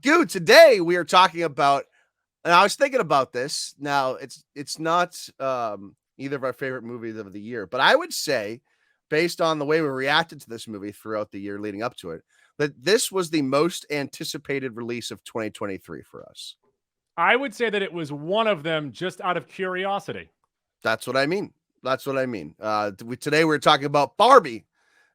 Goo, today we are talking about, and I was thinking about this. Now, it's not either of our favorite movies of the year, but I would say, based on the way we reacted to this movie throughout the year leading up to it, that this was the most anticipated release of 2023 for us. I would say that it was one of them just out of curiosity. That's what I mean. Today we're talking about Barbie,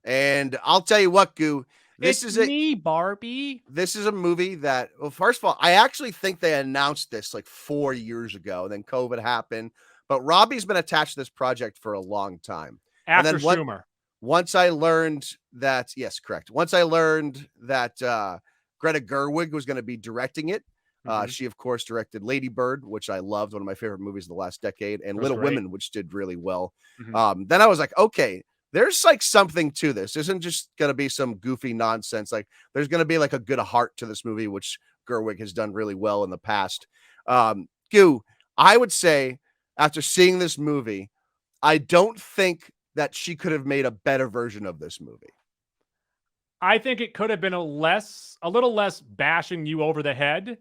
and I'll tell you what, Goo. It's me, Barbie. This is a movie that, well, first of all, I actually think they announced this like 4 years ago, and then COVID happened. But Robbie's been attached to this project for a long time. After and then Schumer. Once I learned that, yes, correct. Once I learned that Greta Gerwig was going to be directing it, she, of course, directed Lady Bird, which I loved, one of my favorite movies of the last decade, and Little Women, which did really well. Then I was like, okay, there's like something to this. This isn't just going to be some goofy nonsense. Like there's going to be like a good heart to this movie, which Gerwig has done really well in the past. Goo, I would say after seeing this movie, I don't think that she could have made a better version of this movie. I think it could have been a little less bashing you over the head,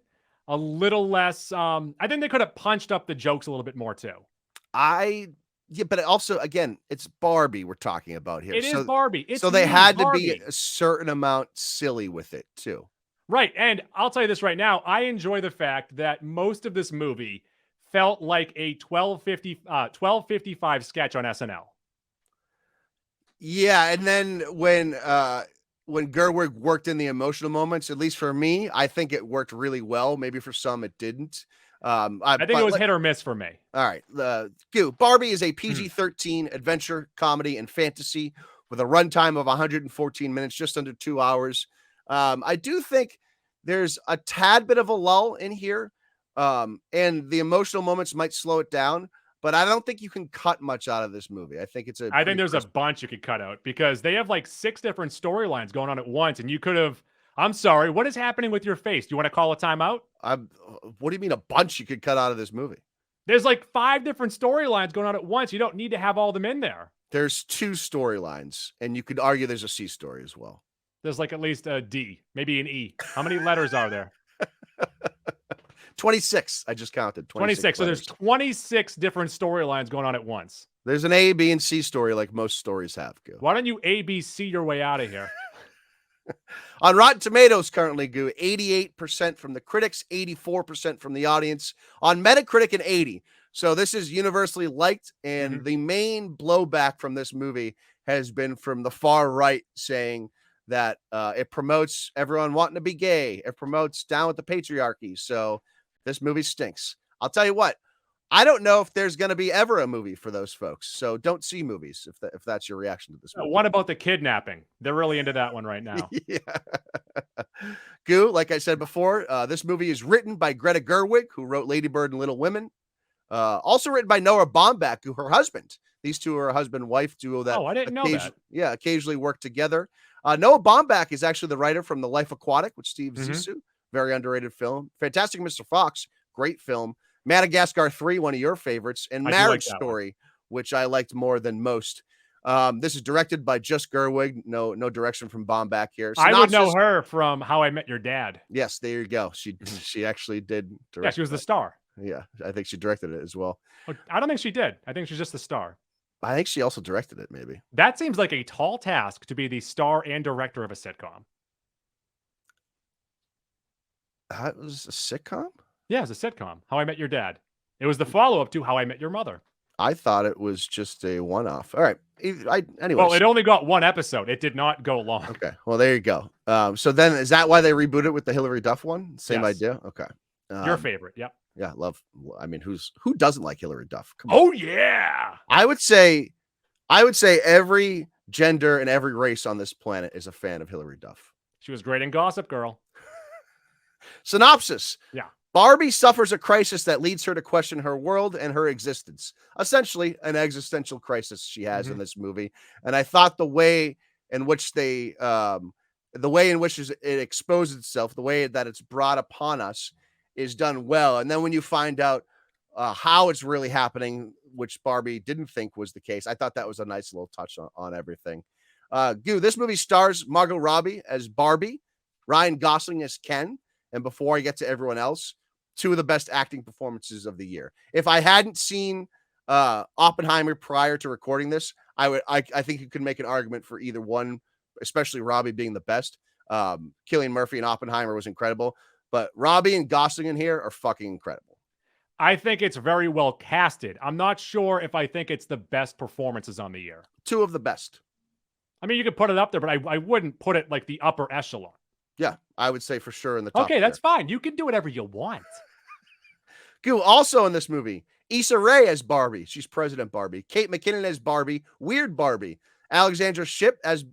a little less. I think they could have punched up the jokes a little bit more too. Yeah, but also, again, it's Barbie we're talking about here. It is Barbie. So they had to be a certain amount silly with it, too. Right, and I'll tell you this right now. I enjoy the fact that most of this movie felt like a 12:55 sketch on SNL. Yeah, and then when Gerwig worked in the emotional moments, at least for me, I think it worked really well. Maybe for some it didn't. I think it was hit or miss for me. All right. Barbie is a PG-13 adventure, comedy, and fantasy with a runtime of 114 minutes, just under 2 hours. I do think there's a tad bit of a lull in here, and the emotional moments might slow it down, but I don't think you can cut much out of this movie. I think there's a bunch you could cut out because they have like 6 different storylines going on at once, and you could have. I'm sorry. What is happening with your face? Do you want to call a timeout? What do you mean a bunch you could cut out of this movie? There's like 5 different storylines going on at once. You don't need to have all of them in there. There's 2 storylines, and you could argue there's a C story as well. There's like at least a D, maybe an E. How many letters are there? 26. I just counted. 26. So there's 26 different storylines going on at once. There's an A, B, and C story like most stories have. Goo. Why don't you A, B, C your way out of here? On Rotten Tomatoes currently, Goo, 88% from the critics, 84% from the audience. On Metacritic, an 80. So this is universally liked, and the main blowback from this movie has been from the far right saying that it promotes everyone wanting to be gay. It promotes down with the patriarchy. So this movie stinks. I'll tell you what. I don't know if there's going to be ever a movie for those folks. So don't see movies if that's your reaction to this movie. What about the kidnapping? They're really into that one right now. Yeah. Goo, like I said before, this movie is written by Greta Gerwig, who wrote Lady Bird and Little Women. Also written by Noah Baumbach, who her husband. These two are a husband-wife duo that I didn't know that. Yeah, occasionally work together. Noah Baumbach is actually the writer from The Life Aquatic with Steve Zissou. Very underrated film. Fantastic Mr. Fox, great film. Madagascar 3, one of your favorites, and Marriage Story, which I liked more than most. This is directed by just Gerwig. No direction from Baumbach here. Synopsis, I would know her from How I Met Your Dad. Yes, there you go. She actually did direct. Yeah, she was the star. Yeah, I think she directed it as well. I don't think she did. I think she's just the star. I think she also directed it, maybe. That seems like a tall task to be the star and director of a sitcom. That was a sitcom? Yeah, it was a sitcom. How I Met Your Dad. It was the follow-up to How I Met Your Mother. I thought it was just a one-off. All right. Anyway. Well, it only got 1 episode. It did not go long. Okay. Well, there you go. So then, is that why they rebooted with the Hillary Duff one? Same idea? Okay. Your favorite, yep. Yeah, who doesn't like Hillary Duff? Come on. Oh, yeah. I would say every gender and every race on this planet is a fan of Hillary Duff. She was great in Gossip Girl. Synopsis. Yeah. Barbie suffers a crisis that leads her to question her world and her existence. Essentially, an existential crisis she has in this movie. And I thought the way in which it exposes itself, the way that it's brought upon us, is done well. And then when you find out how it's really happening, which Barbie didn't think was the case, I thought that was a nice little touch on everything. This movie stars Margot Robbie as Barbie, Ryan Gosling as Ken, and before I get to everyone else, two of the best acting performances of the year. If I hadn't seen Oppenheimer prior to recording this, I think you could make an argument for either one, especially Robbie being the best. Cillian Murphy and Oppenheimer was incredible, but Robbie and Gossling in here are fucking incredible. I think it's very well casted. I'm not sure if I think it's the best performances on the year. Two of the best. I mean, you could put it up there, but I wouldn't put it like the upper echelon. Yeah, I would say for sure in the top. Okay, that's fine. You can do whatever you want. Cool. Also in this movie, Issa Rae as Barbie. She's President Barbie. Kate McKinnon as Barbie. Weird Barbie. Alexandra Shipp as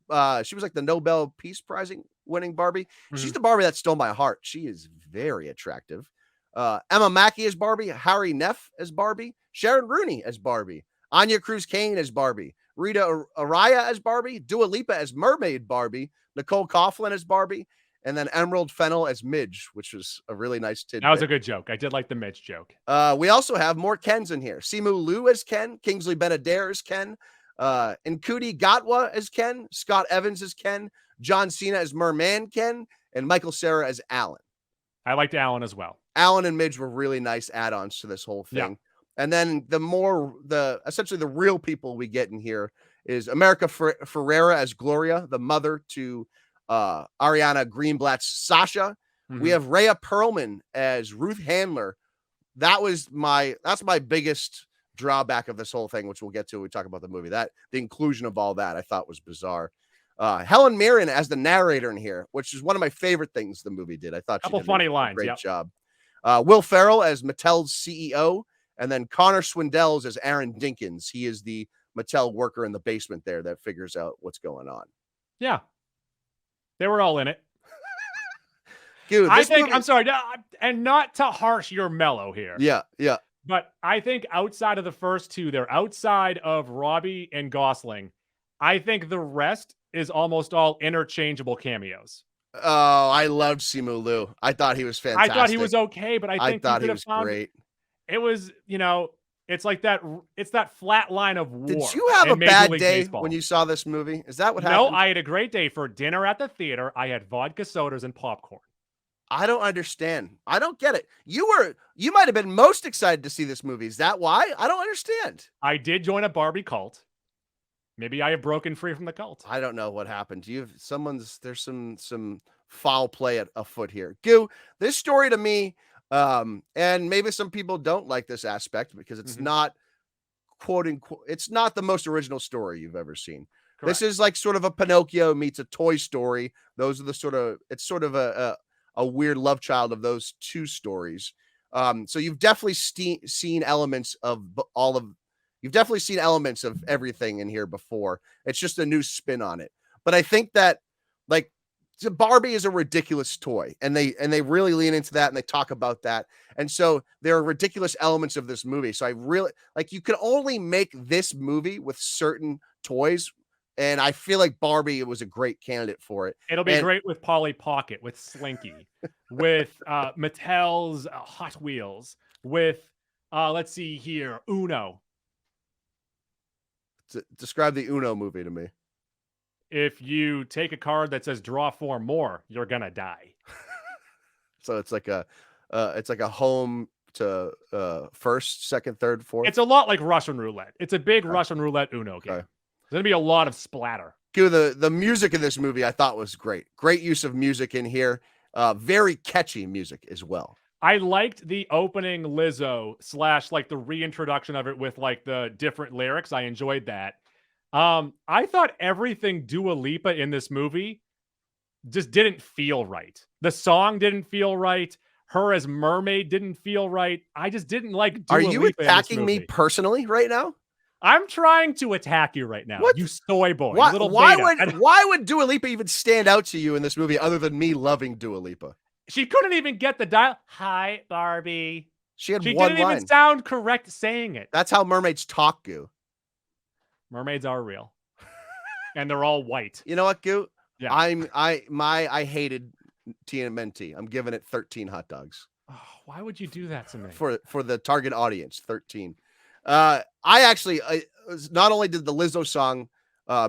she was like the Nobel Peace Prize winning Barbie. She's the Barbie that stole my heart. She is very attractive. Emma Mackey as Barbie. Harry Neff as Barbie. Sharon Rooney as Barbie. Anya Cruz Kane as Barbie. Rita Araya as Barbie. Dua Lipa as Mermaid Barbie. Nicole Coughlan as Barbie. And then Emerald Fennell as Midge, which was a really nice tidbit. That was a good joke. I did like the Midge joke. We also have more Kens in here. Simu Liu as Ken. Kingsley Benadir as Ken. Nkudi Gatwa as Ken. Scott Evans as Ken. John Cena as Merman Ken. And Michael Cera as Alan. I liked Alan as well. Alan and Midge were really nice add-ons to this whole thing. Yeah. And then essentially the real people we get in here is America Ferrera as Gloria, the mother to Ariana Greenblatt's Sasha. We have Rhea Perlman as Ruth Handler. That's my biggest drawback of this whole thing, which we'll get to when we talk about the movie. That the inclusion of all that I thought was bizarre. Helen Mirren as the narrator in here, which is one of my favorite things the movie did. I thought she did funny lines. Great job. Will Ferrell as Mattel's CEO, and then Connor Swindells as Aaron Dinkins. He is the Mattel worker in the basement there that figures out what's going on. Yeah. They were all in it. Dude, I'm sorry, and not to harsh your mellow here. Yeah. But I think outside of the first two, they're outside of Robbie and Gossling. I think the rest is almost all interchangeable cameos. Oh, I loved Simu Liu. I thought he was fantastic. I thought he was okay, but I thought he was great. It was, it's like that. It's that flat line of war. Did you have a bad day when you saw this movie? Is that what happened? No, I had a great day. For dinner at the theater, I had vodka sodas and popcorn. I don't understand. I don't get it. You might have been most excited to see this movie. Is that why? I don't understand. I did join a Barbie cult. Maybe I have broken free from the cult. I don't know what happened. There's some foul play afoot here. Goo, this story to me, and maybe some people don't like this aspect because it's not quote unquote, it's not the most original story you've ever seen. Correct. This is like sort of a Pinocchio meets a Toy Story. Those are it's sort of a weird love child of those two stories. So you've definitely seen elements of you've definitely seen elements of everything in here before. It's just a new spin on it. But I think that like Barbie is a ridiculous toy, and they really lean into that, and they talk about that. And so there are ridiculous elements of this movie. So I really you can only make this movie with certain toys. And I feel like Barbie was a great candidate for it. It'll be great with Polly Pocket, with Slinky, with Mattel's Hot Wheels, with let's see here, Uno. Describe the Uno movie to me. If you take a card that says draw 4 more, you're gonna die. So it's like a home to first, second, third, fourth. It's a lot like Russian roulette. It's a big Russian roulette Uno game. Okay. There's gonna be a lot of splatter. The music in this movie I thought was great. Great use of music in here. Very catchy music as well. I liked the opening Lizzo / like the reintroduction of it with like the different lyrics. I enjoyed that. I thought everything Dua Lipa in this movie just didn't feel right. The song didn't feel right. Her as mermaid didn't feel right. I just didn't like Dua Lipa. Are you attacking me personally right now? I'm trying to attack you right now. What? You soy boy. Why would Dua Lipa even stand out to you in this movie other than me loving Dua Lipa? She couldn't even get the dial. Hi, Barbie. She didn't line. Even sound correct saying it. That's how mermaids talk, Goo. Mermaids are real. And they're all white. You know what, Goo? Yeah. I hated TMNT. I'm giving it 13 hot dogs. Oh, why would you do that to me? For the target audience, 13. I actually not only did the Lizzo song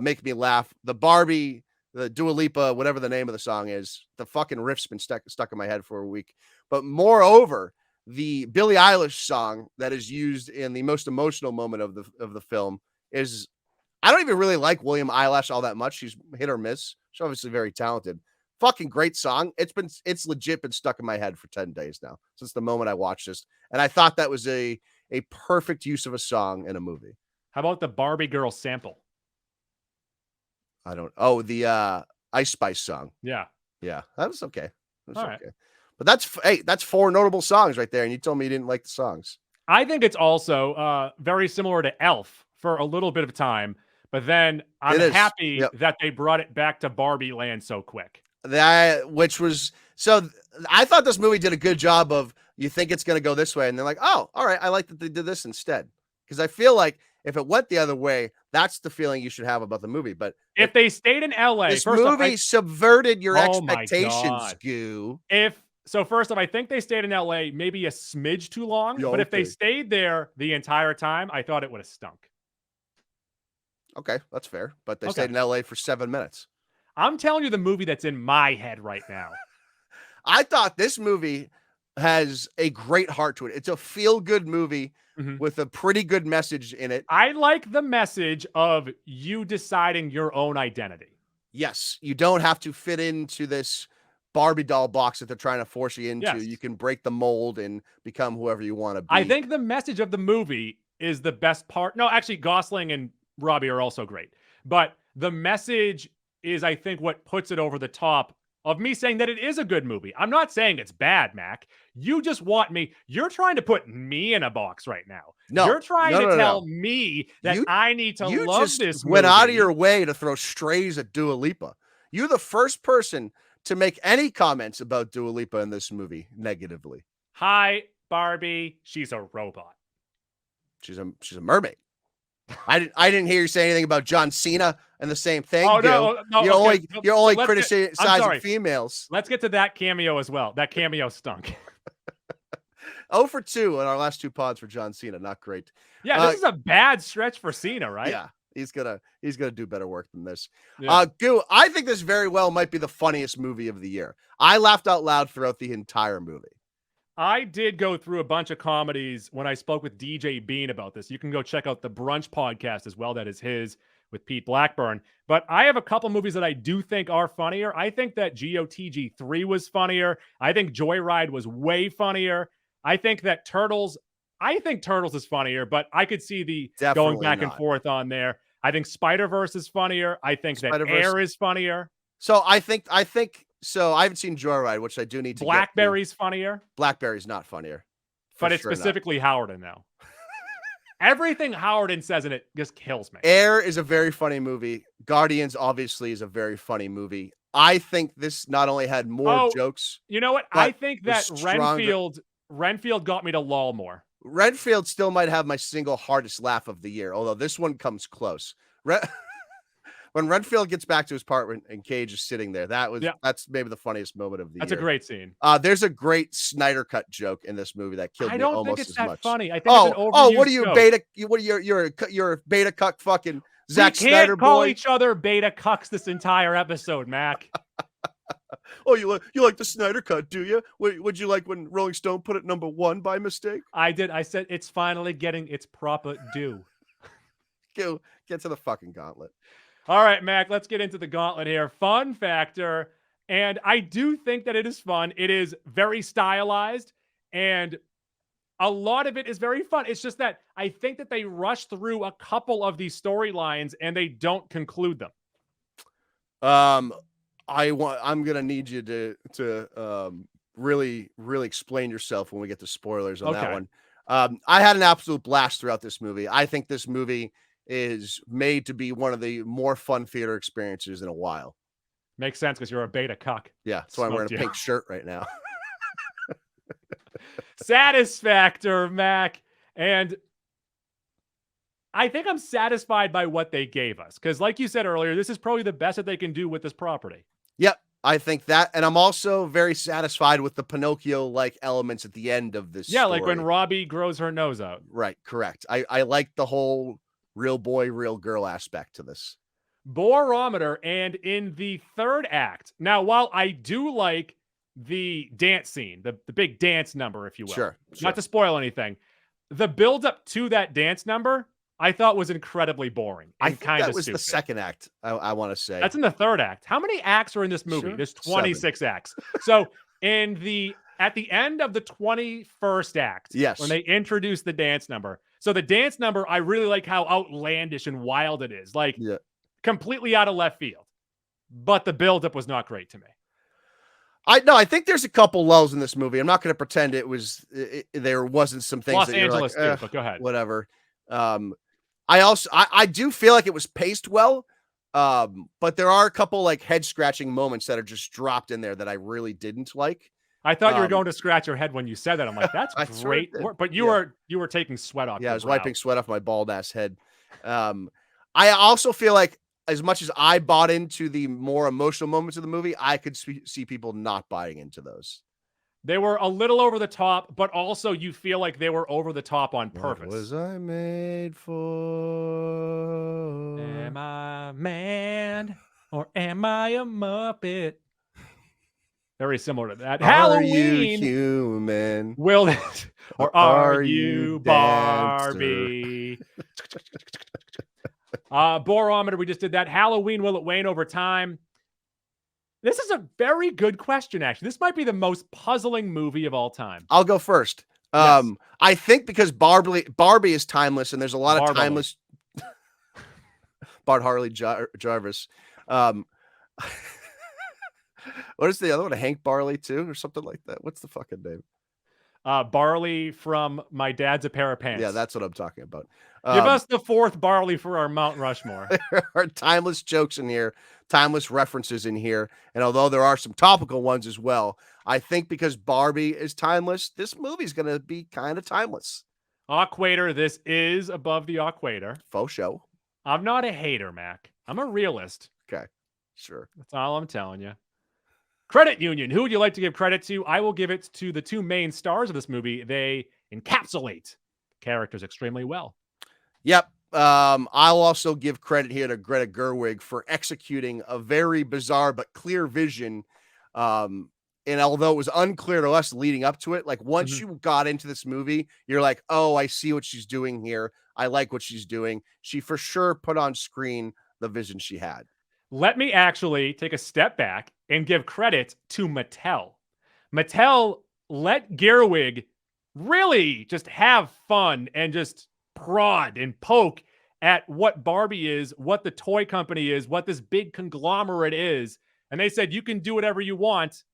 make me laugh, the Barbie the Dua Lipa, whatever the name of the song is, the fucking riff's been stuck in my head for a week. But moreover, the Billie Eilish song that is used in the most emotional moment of the film is, I don't even really like William Eilish all that much. She's hit or miss. She's obviously very talented. Fucking great song. It's legit been stuck in my head for 10 days now since the moment I watched this. And I thought that was a perfect use of a song in a movie. How about the Barbie girl sample? The Ice Spice song. Yeah. Yeah, that was okay. That was All okay. right. But that's 4 notable songs right there. And you told me you didn't like the songs. I think it's also very similar to Elf for a little bit of time, but then I'm happy that they brought it back to Barbie land so quick. I thought this movie did a good job of, you think it's going to go this way, and they're like, oh, all right, I like that they did this instead. Because I feel like if it went the other way, that's the feeling you should have about the movie. But if they stayed in LA, this movie subverted your expectations, my God. Goo. First off, I think they stayed in LA maybe a smidge too long, but if they stayed there the entire time, I thought it would have stunk. Okay, that's fair. But they stayed in LA for 7 minutes. I'm telling you the movie that's in my head right now. I thought this movie has a great heart to it. It's a feel-good movie with a pretty good message in it. I like the message of you deciding your own identity. Yes, you don't have to fit into this Barbie doll box that they're trying to force you into. Yes. You can break the mold and become whoever you want to be. I think the message of the movie is the best part. No, actually, Gossling and Robbie are also great. But the message is, I think, what puts it over the top of me saying that it is a good movie. I'm not saying it's bad, Mac. You just want me. You're trying to put me in a box right now. No, you're trying to tell me that I need to love this movie. Went out of your way to throw strays at Dua Lipa. You're the first person to make any comments about Dua Lipa in this movie negatively. Hi, Barbie. She's a robot. She's a mermaid. I didn't hear you say anything about John Cena and the same thing. Oh, no, you're only criticizing females. Let's get to that cameo as well. That cameo stunk. 0 for 2 in our last 2 pods for John Cena. Not great. Yeah, this is a bad stretch for Cena, right? Yeah, he's gonna do better work than this. Yeah. Goo, I think this very well might be the funniest movie of the year. I laughed out loud throughout the entire movie. I did go through a bunch of comedies when I spoke with DJ Bean about this. You can go check out the Brunch podcast as well. That is his with Pete Blackburn. But I have a couple movies that I do think are funnier. I think that GOTG 3 was funnier. I think Joyride was way funnier. I think Turtles is funnier, but I could see the going back and forth on there. I think Spider-Verse is funnier. I think that Air is funnier. So I haven't seen Joyride, which I do need to. Blackberry's funnier. Blackberry's not funnier. But it's specifically Howard now. Everything Howard says in it just kills me. Air is a very funny movie. Guardians obviously is a very funny movie. I think this not only had more jokes. You know what? I think that Renfield got me to lol more. Renfield still might have my single hardest laugh of the year, although this one comes close. When Renfield gets back to his apartment and Cage is sitting there, that's maybe the funniest moment of the year. That's a great scene. There's a great Snyder cut joke in this movie that killed me almost as much. I don't think it's that funny. I think it's an overused what are you joke. beta? What are you're a beta cuck fucking Zack Snyder boy? We can't call each other beta cucks this entire episode, Mac. Oh, you like the Snyder cut, do you? Would you like when Rolling Stone put it #1 by mistake? I did. I said it's finally getting its proper due. Go get to the fucking gauntlet. All right, Mac, let's get into the gauntlet here. Fun factor. And I do think that it is fun. It is very stylized, and a lot of it is very fun. It's just that I think that they rush through a couple of these storylines and they don't conclude them. I'm gonna need you to really explain yourself when we get to spoilers on that one. I had an absolute blast throughout this movie. I think this movie is made to be one of the more fun theater experiences in a while. Makes sense because you're a beta cuck. Yeah, that's why I'm wearing a pink shirt right now. Satisfactor, Mac. And I think I'm satisfied by what they gave us. Because like you said earlier, this is probably the best that they can do with this property. Yep, I think that. And I'm also very satisfied with the Pinocchio-like elements at the end of this story. Like when Robbie grows her nose out. Right, correct. I like the whole real boy, real girl aspect to this. Borometer, and in the third act. Now, while I do like the dance scene, the big dance number, if you will, Sure. not to spoil anything, the build up to that dance number I thought was incredibly boring I and think kind that of was stupid. the second act. I want to say That's in the third act. How many acts are in this movie? Sure. There's 26 acts. So at the end of the 21st act, Yes. when they introduce the dance number. So the dance number, I really like how outlandish and wild it is. Like Yeah. completely out of left field. But the buildup was not great to me. I think there's a couple lulls in this movie. I'm not going to pretend there wasn't some things Los that you're Angeles like, too, but go ahead. whatever. I do feel like it was paced well. But there are a couple like head scratching moments that are just dropped in there that I really didn't like. I thought you were going to scratch your head when you said that. I'm like, that's great. But you were taking sweat off. Yeah, I was brow. wiping sweat off my bald ass head. I also feel like as much as I bought into the more emotional moments of the movie, I could see people not buying into those. They were a little over the top, but also you feel like they were over the top on purpose. What was I made for? Am I man or am I a Muppet? Very similar to that. Are Halloween. you human? Will it? Or are you Barbie? Borometer, we just did that. Halloween, will it wane over time? This is a very good question, actually. This might be the most puzzling movie of all time. I'll go first. Yes. I think because Barbie is timeless, and there's a lot of timeless. Bart Harley Jarvis. What is the other one? Hank Barley too, or something like that? What's the fucking name? Barley from My Dad's a Pair of Pants. Yeah, that's what I'm talking about. Give us the fourth Barley for our Mount Rushmore. There are timeless jokes in here, timeless references in here, and although there are some topical ones as well, I think because Barbie is timeless, this movie's going to be kind of timeless. Equator, this is above the equator. Faux show. I'm not a hater, Mac. I'm a realist. Okay, sure. That's all I'm telling you. Credit Union. Who would you like to give credit to? I will give it to the two main stars of this movie. They encapsulate characters extremely well. Yep. I'll also give credit here to Greta Gerwig for executing a very bizarre but clear vision. And although it was unclear to us leading up to it, like once you got into this movie, you're like, oh, I see what she's doing here. I like what she's doing. She for sure put on screen the vision she had. Let me actually take a step back and give credit to Mattel. Mattel let Gerwig really just have fun and just prod and poke at what Barbie is, what the toy company is, what this big conglomerate is. And they said, you can do whatever you want.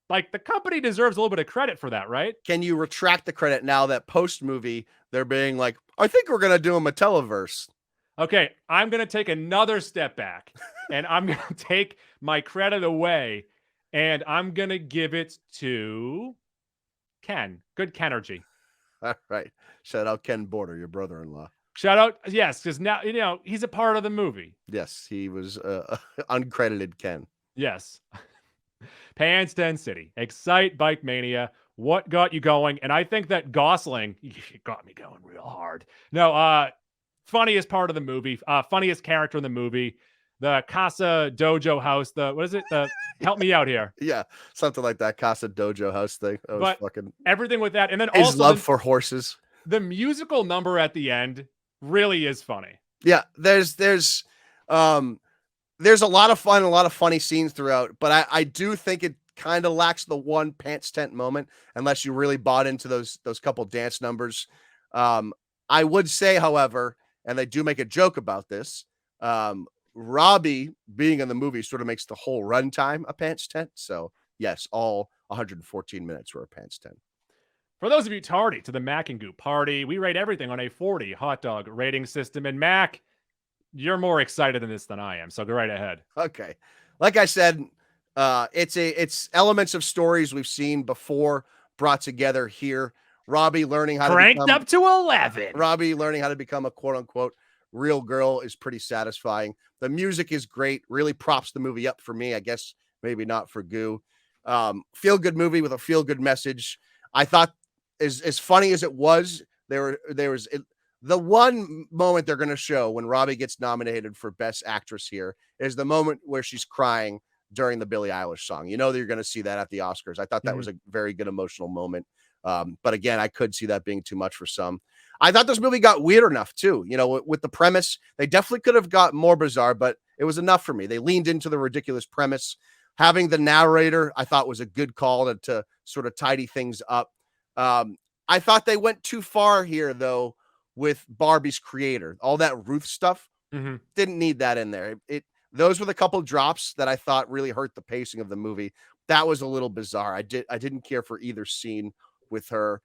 Like, the company deserves a little bit of credit for that, right? Can you retract the credit now that post-movie they're being like, I think we're going to do a Mattelverse? Okay, I'm going to take another step back and I'm going to take my credit away and I'm going to give it to Ken. Good Kenergy. All right. Shout out Ken Border, your brother-in-law. Shout out. Yes, because now, you know, he's a part of the movie. Yes, he was uncredited Ken. Yes. Panston City. Excite Bike Mania. What got you going? And I think that Gossling got me going real hard. No, funniest part of the movie, funniest character in the movie, the Casa Dojo house, what is it? Help me out here. Yeah, something like that Casa Dojo house thing. That was fucking everything with that. And then his also love for horses. The musical number at the end really is funny. Yeah, there's a lot of fun, a lot of funny scenes throughout, but I do think it kind of lacks the one pants tent moment unless you really bought into those couple dance numbers. I would say, however, and they do make a joke about this, Robbie being in the movie sort of makes the whole runtime a pants tent. So yes, all 114 minutes were a pants tent. For those of you tardy to the Mac and Goop party, we rate everything on a 40 hot dog rating system. And Mac, you're more excited in this than I am, so go right ahead. Okay. Like I said, it's elements of stories we've seen before brought together here. Robbie learning how cranked up to 11. Robbie learning how to become a quote unquote real girl is pretty satisfying. The music is great. Really props the movie up for me. I guess maybe not for Goo. Feel good movie with a feel good message. I thought as funny as it was, there was The one moment they're going to show when Robbie gets nominated for Best Actress here is the moment where she's crying during the Billie Eilish song. You know that you're going to see that at the Oscars. I thought that was a very good emotional moment. But again, I could see that being too much for some. I thought this movie got weird enough too. You know, with the premise, they definitely could have got more bizarre, but it was enough for me. They leaned into the ridiculous premise. Having the narrator, I thought was a good call to sort of tidy things up. I thought they went too far here though with Barbie's creator. All that Ruth stuff didn't need that in there. Those were the couple drops that I thought really hurt the pacing of the movie. That was a little bizarre. I didn't care for either scene with her.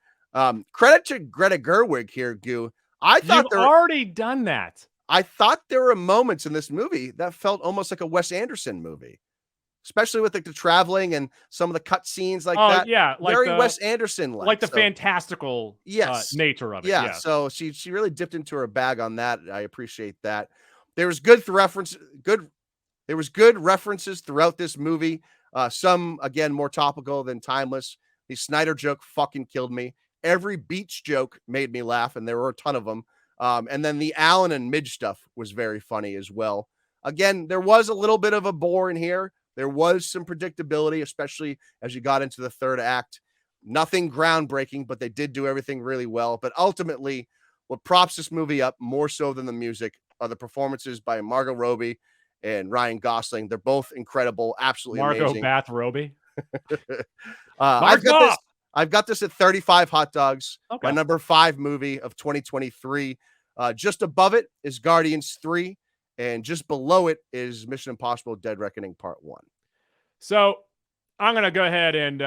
Credit to Greta Gerwig here, Goo. You've already done that. I thought there were moments in this movie that felt almost like a Wes Anderson movie, especially with like the traveling and some of the cut scenes like that. Yeah, like very Wes Anderson, like the fantastical nature of it. Yeah, so she really dipped into her bag on that. I appreciate that. There was good references throughout this movie. Some again more topical than timeless. The Snyder joke fucking killed me. Every beach joke made me laugh, and there were a ton of them. And then the Alan and Midge stuff was very funny as well. Again, there was a little bit of a bore in here. There was some predictability, especially as you got into the third act. Nothing groundbreaking, but they did do everything really well. But ultimately, what props this movie up more so than the music are the performances by Margot Robbie and Ryan Gosling. They're both incredible, absolutely amazing. Margot Robbie. I've got this at 35 hot dogs. Okay. My number 5 movie of 2023. Just above it is Guardians 3, and just below it is Mission Impossible: Dead Reckoning Part 1. So I'm gonna go ahead and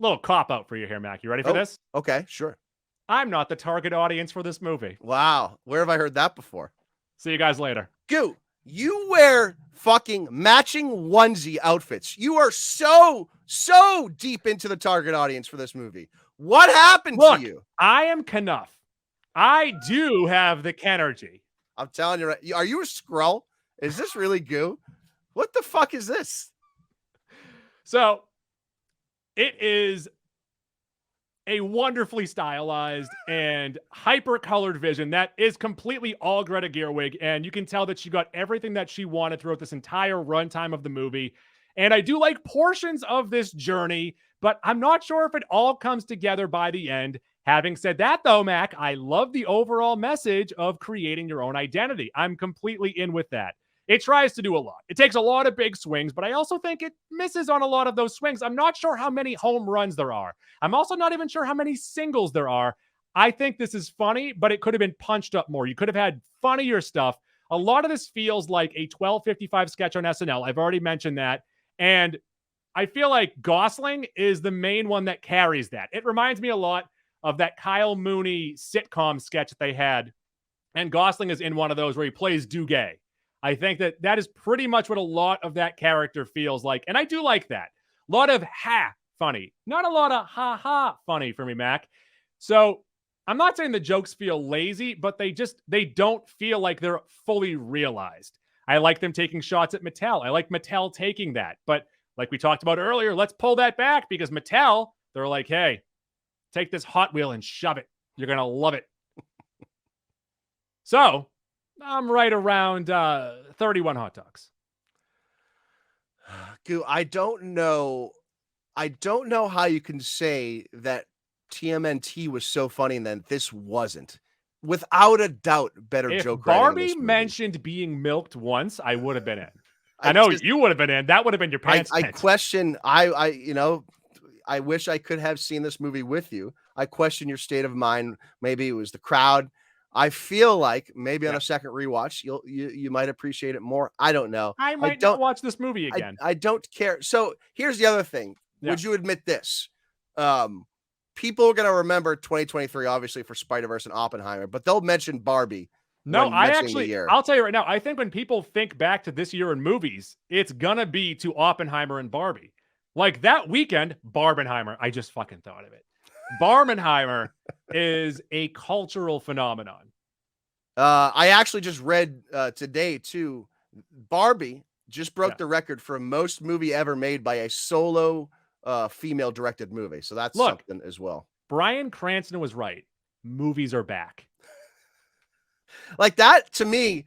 little cop out for you here, Mac. You ready for this? Okay, sure. I'm not the target audience for this movie. Wow, where have I heard that before? See you guys later. Goo, you wear fucking matching onesie outfits. You are so deep into the target audience for this movie. What happened to you? I am Knuff. I do have the Kenergy. I'm telling you, are you a Skrull? Is this really Goo? What the fuck is this? So it is a wonderfully stylized and hyper-colored vision that is completely all Greta Gerwig, and you can tell that she got everything that she wanted throughout this entire runtime of the movie. And I do like portions of this journey, but I'm not sure if it all comes together by the end. Having said that, though, Mac, I love the overall message of creating your own identity. I'm completely in with that. It tries to do a lot. It takes a lot of big swings, but I also think it misses on a lot of those swings. I'm not sure how many home runs there are. I'm also not even sure how many singles there are. I think this is funny, but it could have been punched up more. You could have had funnier stuff. A lot of this feels like a 12:55 sketch on SNL. I've already mentioned that. And I feel like Gossling is the main one that carries that. It reminds me a lot of that Kyle Mooney sitcom sketch that they had. And Gossling is in one of those where he plays Duguay. I think that is pretty much what a lot of that character feels like. And I do like that. A lot of ha funny, not a lot of ha ha funny for me, Mac. So I'm not saying the jokes feel lazy, but they don't feel like they're fully realized. I like them taking shots at Mattel. I like Mattel taking that. But like we talked about earlier, let's pull that back because Mattel, they're like, hey, take this Hot Wheel and shove it. You're going to love it. So I'm right around 31 hot dogs. Goo, I don't know how you can say that TMNT was so funny and then this wasn't. Without a doubt, better joke writing. If Barbie mentioned being milked once, I would have been in. I know you would have been in. That would have been your pants. I question. I wish I could have seen this movie with you. I question your state of mind. Maybe it was the crowd. I feel like maybe on a second rewatch, you might appreciate it more. I don't know. I might not watch this movie again. I don't care. So here's the other thing. Yeah. Would you admit this? People are going to remember 2023, obviously, for Spider-Verse and Oppenheimer, but they'll mention Barbie. No, I'll tell you right now, I think when people think back to this year in movies, it's going to be to Oppenheimer and Barbie. Like that weekend, Barbenheimer, I just fucking thought of it. Barbenheimer is a cultural phenomenon. I actually just read today, too, Barbie just broke the record for most movie ever made by a solo female-directed movie. So that's something as well. Bryan Cranston was right. Movies are back. Like that to me,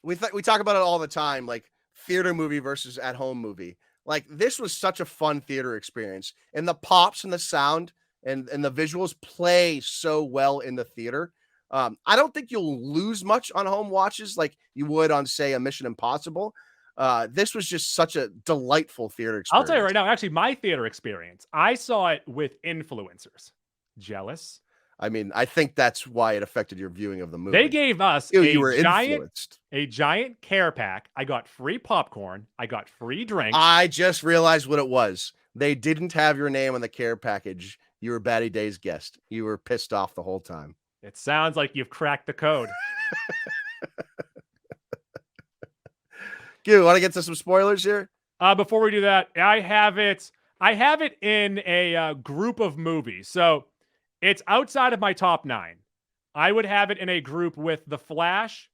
we talk about it all the time, like theater movie versus at home movie. Like this was such a fun theater experience, and the pops and the sound and the visuals play so well in the theater. I don't think you'll lose much on home watches like you would on, say, a Mission Impossible. This was just such a delightful theater experience. I'll tell you right now, actually, my theater experience, I saw it with influencers. Jealous? I mean, I think that's why it affected your viewing of the movie. They gave us you were influenced. a giant care pack. I got free popcorn. I got free drinks. I just realized what it was. They didn't have your name on the care package. You were Batty Day's guest. You were pissed off the whole time. It sounds like you've cracked the code. Want to get to some spoilers here? Before we do that, I have it in a group of movies. So it's outside of my top 9. I would have it in a group with The Flash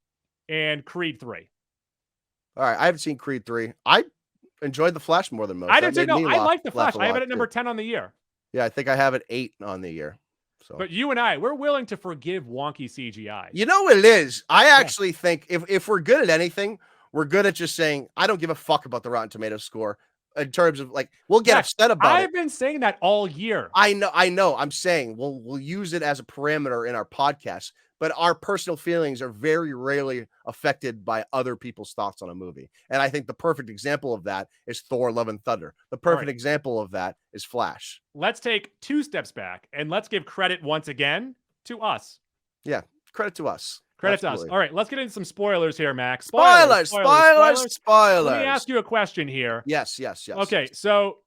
and Creed 3. All right. I haven't seen Creed 3. I enjoyed The Flash more than most. I did too. No, I like The Flash. I have it at number 10 on the year. Yeah, I think I have it 8 on the year. So. But you and I, we're willing to forgive wonky CGI. You know what it is? I actually think if we're good at anything, we're good at just saying, I don't give a fuck about the Rotten Tomatoes score in terms of like, we'll get upset about it. I've been saying that all year. I know. I'm saying we'll use it as a parameter in our podcast, but our personal feelings are very rarely affected by other people's thoughts on a movie. And I think the perfect example of that is Thor: Love and Thunder. The perfect example of that is Flash. Let's take 2 steps back and let's give credit once again to us. Yeah, credit to us. Credit to us. All right, let's get into some spoilers here, Max. Spoilers. Let me ask you a question here. Yes. Okay, so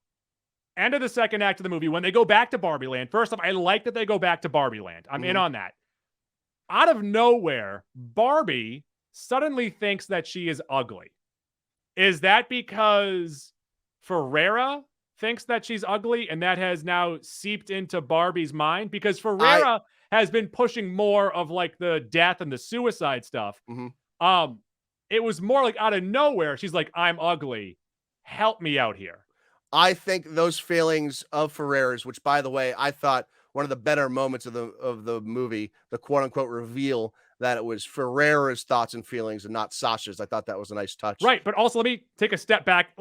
end of the second act of the movie, when they go back to Barbie Land, first off, I like that they go back to Barbie Land. I'm in on that. Out of nowhere, Barbie suddenly thinks that she is ugly. Is that because Ferrera thinks that she's ugly and that has now seeped into Barbie's mind? Because Ferrera has been pushing more of like the death and the suicide stuff. It was more like out of nowhere. She's like, I'm ugly. Help me out here. I think those feelings of Ferrera's, which by the way, I thought one of the better moments of the movie, the quote unquote reveal that it was Ferrera's thoughts and feelings and not Sasha's. I thought that was a nice touch. Right. But also let me take a step back.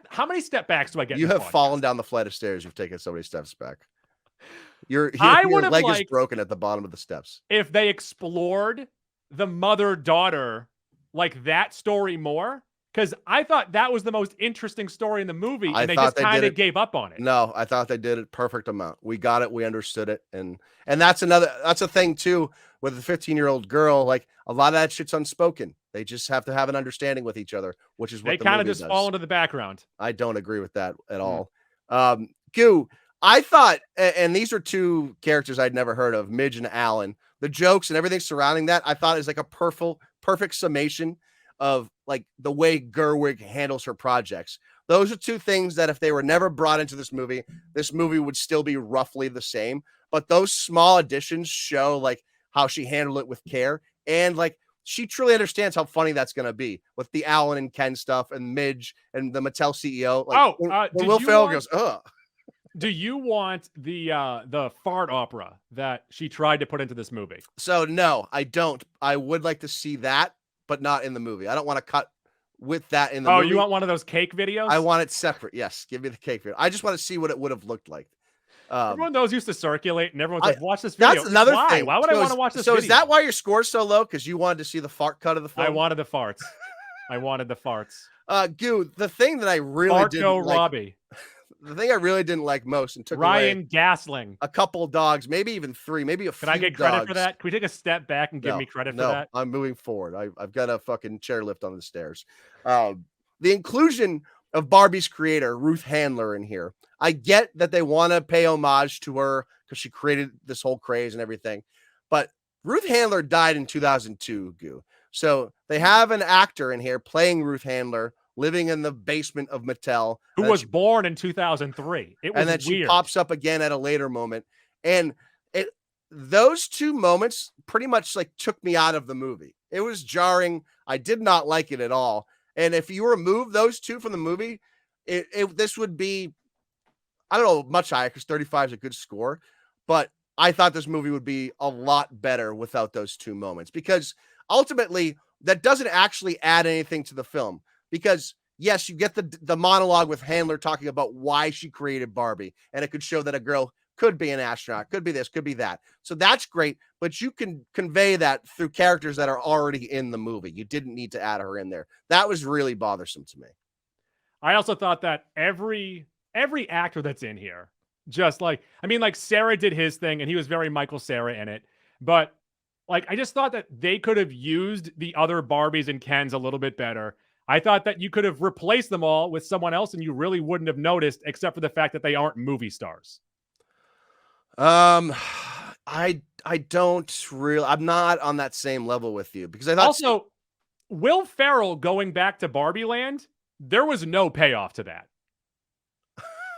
How many step backs do I get? You have fallen down the flight of stairs. You've taken so many steps back. Your leg is broken at the bottom of the steps. If they explored the mother-daughter, like that story more, because I thought that was the most interesting story in the movie, and they just kind of gave up on it. No, I thought they did it perfect amount. We got it. We understood it. And that's a thing too with a 15-year-old girl. Like a lot of that shit's unspoken. They just have to have an understanding with each other, which is what they kind of just fall into the background. I don't agree with that at all. Goo, I thought, and these are 2 characters I'd never heard of, Midge and Alan. The jokes and everything surrounding that, I thought is like a perfect summation of like the way Gerwig handles her projects. Those are 2 things that if they were never brought into this movie would still be roughly the same. But those small additions show like how she handled it with care. And like, she truly understands how funny that's going to be with the Alan and Ken stuff and Midge and the Mattel CEO. Like, when Will Ferrell goes, ugh. Do you want the fart opera that she tried to put into this movie? So no, I don't. I would like to see that, but not in the movie. I don't want to cut with that in the movie. Oh, you want one of those cake videos? I want it separate. Yes, give me the cake video. I just want to see what it would have looked like. Everyone those used to circulate, and everyone's like, "Watch this video." That's another thing. Why would I want to watch this? So is that why your score's so low? Because you wanted to see the fart cut of the film? I wanted the farts. I wanted the farts. Goo, the thing that I really didn't like, Robbie. The thing I really didn't like most and took Ryan Gossling. A couple dogs, maybe even 3, maybe a few. Can I get credit for that? Can we take a step back and give me credit for that? I'm moving forward. I've got a fucking chairlift on the stairs. The inclusion of Barbie's creator, Ruth Handler, in here. I get that they want to pay homage to her because she created this whole craze and everything. But Ruth Handler died in 2002, Goo. So they have an actor in here playing Ruth Handler, living in the basement of Mattel, who was born in 2003. It was and then weird. She pops up again at a later moment, and those 2 moments pretty much like took me out of the movie. It was jarring. I did not like it at all. And if you remove those 2 from the movie, this would be, I don't know, much higher because 35 is a good score, but I thought this movie would be a lot better without those two moments, because ultimately that doesn't actually add anything to the film. Because yes, you get the monologue with Handler talking about why she created Barbie, and it could show that a girl could be an astronaut, could be this, could be that. So that's great, but you can convey that through characters that are already in the movie. You didn't need to add her in there. That was really bothersome to me. I also thought that every actor that's in here, just like, I mean, like Sarah did his thing and he was very Michael Cera in it, but like, I just thought that they could have used the other Barbies and Kens a little bit better. I thought that you could have replaced them all with someone else and you really wouldn't have noticed, except for the fact that they aren't movie stars. I don't really, I'm not on that same level with you, because I thought also Will Ferrell going back to Barbie Land, there was no payoff to that.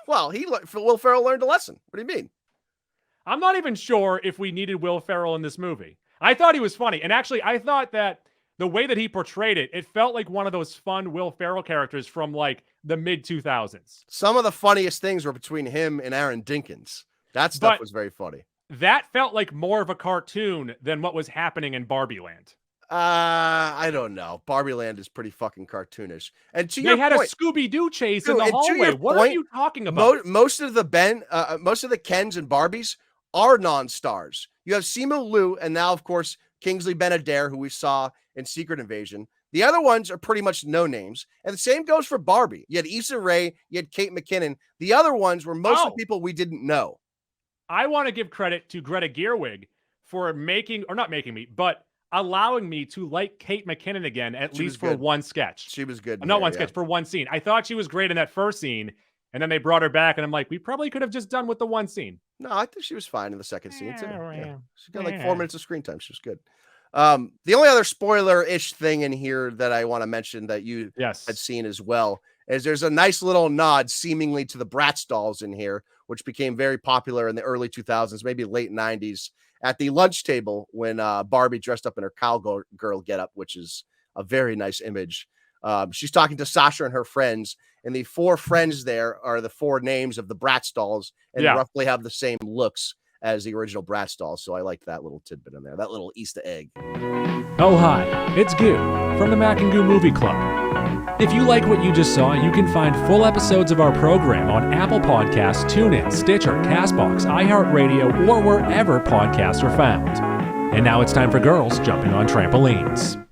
Well, Will Ferrell learned a lesson. What do you mean? I'm not even sure if we needed Will Ferrell in this movie. I thought he was funny. And actually, I thought that the way that he portrayed it, it felt like one of those fun Will Ferrell characters from like the mid-2000s. Some of the funniest things were between him and Aaron Dinkins. That stuff was very funny. That felt like more of a cartoon than what was happening in Barbie Land. I don't know. Barbie Land is pretty fucking cartoonish. And to they had a Scooby-Doo chase in the hallway. What are you talking about? Most of the Kens and Barbies are non-stars. You have Simu Liu, and now, of course, Kingsley Ben-Adir, who we saw in Secret Invasion. The other ones are pretty much no names. And the same goes for Barbie. You had Issa Rae, you had Kate McKinnon. The other ones were mostly people we didn't know. I want to give credit to Greta Gerwig for allowing me to like Kate McKinnon again, at least for one sketch. She was good. Not one sketch, for one scene. I thought she was great in that first scene, and then they brought her back, and I'm like, we probably could have just done with the one scene. No, I think she was fine in the second scene too. Yeah. She got like 4 minutes of screen time. She was good. The only other spoiler-ish thing in here that I want to mention that you had seen as well is there's a nice little nod seemingly to the Bratz dolls in here, which became very popular in the early 2000s, maybe late 90s, at the lunch table when Barbie dressed up in her cowgirl getup, which is a very nice image. She's talking to Sasha and her friends, and the 4 friends there are the 4 names of the Bratz dolls, and roughly have the same looks as the original Bratz dolls. So I like that little tidbit in there, that little Easter egg. Oh, hi, it's Goo from the Mac and Goo Movie Club. If you like what you just saw, you can find full episodes of our program on Apple Podcasts, TuneIn, Stitcher, CastBox, iHeartRadio, or wherever podcasts are found. And now it's time for girls jumping on trampolines.